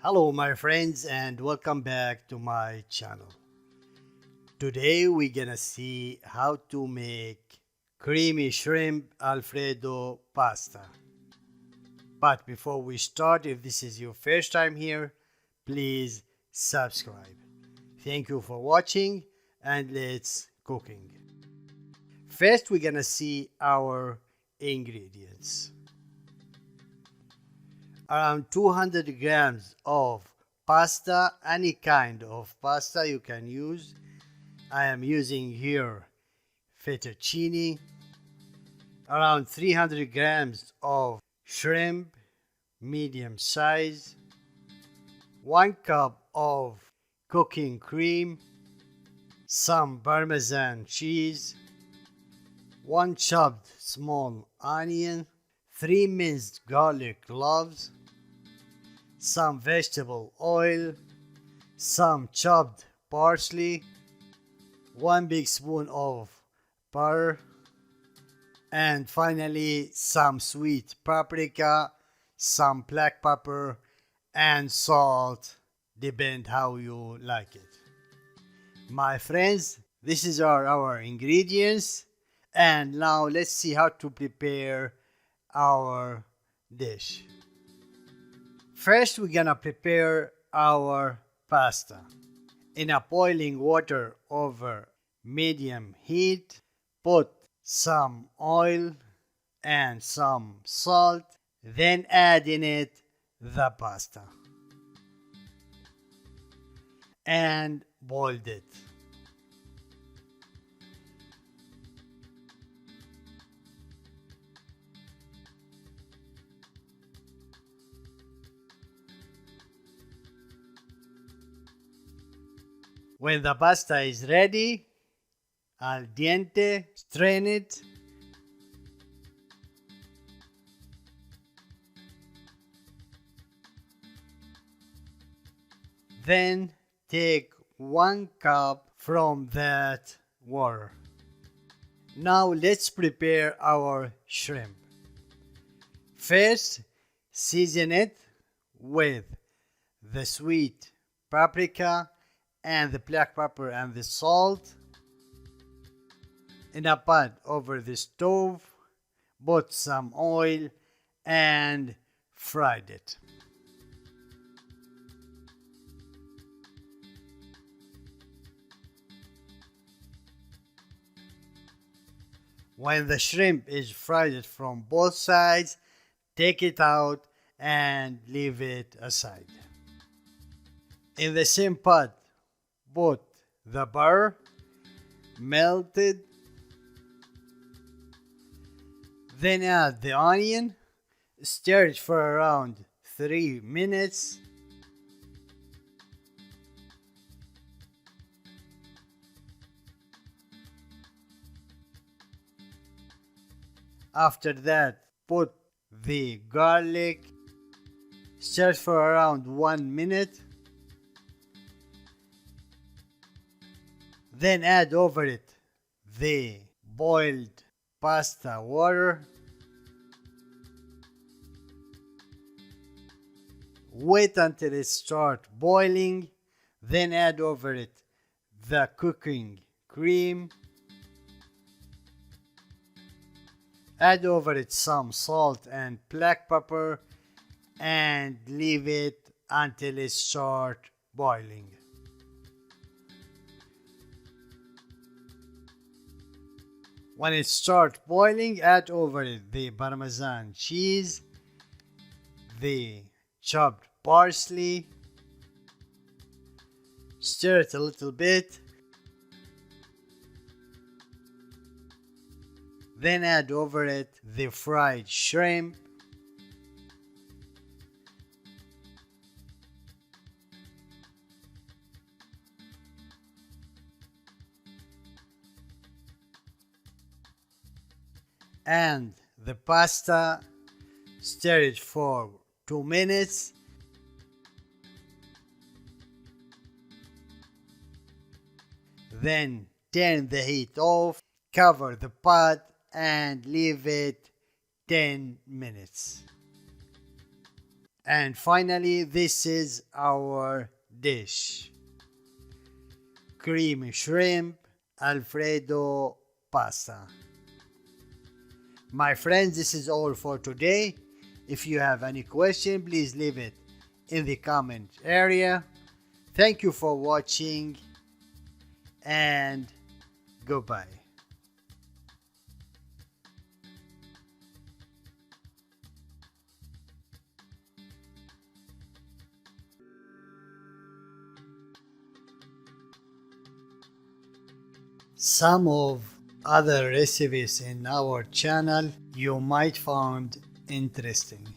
Hello my friends and welcome back to my channel. Today we're gonna see how to make creamy shrimp Alfredo pasta. But before we start, if this is your first time here, please subscribe. Thank you for watching and let's cooking. First we're gonna see our ingredients. Around 200 grams of pasta, any kind of pasta you can use. I am using here fettuccine. Around 300 grams of shrimp, medium size. 1 cup of cooking cream. Some Parmesan cheese. 1 chopped small onion. 3 minced garlic cloves, some vegetable oil, some chopped parsley, 1 big spoon of butter, and finally some sweet paprika, some black pepper, and salt, depend how you like it. My friends, this is our ingredients, and now let's see how to prepare our dish. First we're gonna prepare our pasta. In a boiling water over medium heat, put some oil and some salt, then add in it the pasta and boil it. When the pasta is ready, al dente, strain it. Then take 1 cup from that water. Now let's prepare our shrimp. First, season it with the sweet paprika and the black pepper and the salt. In a pot over the stove, put some oil and fried it. When the shrimp is fried from both sides, take it out and leave it aside. In the same pot, put the butter, melted, then add the onion, stir it for around 3 minutes. After that, put the garlic, stir for around 1 minute. Then add over it the boiled pasta water. Wait until it starts boiling. Then add over it the cooking cream. Add over it some salt and black pepper and leave it until it starts boiling. When it starts boiling, add over it the Parmesan cheese, the chopped parsley, stir it a little bit, then add over it the fried shrimp, and the pasta. Stir it for 2 minutes. Then turn the heat off, cover the pot and leave it 10 minutes. And finally, this is our dish: creamy shrimp Alfredo pasta. My friends, this is all for today. If you have any question, please leave it in the comment area. Thank you for watching and goodbye. Some of other recipes in our channel you might find interesting.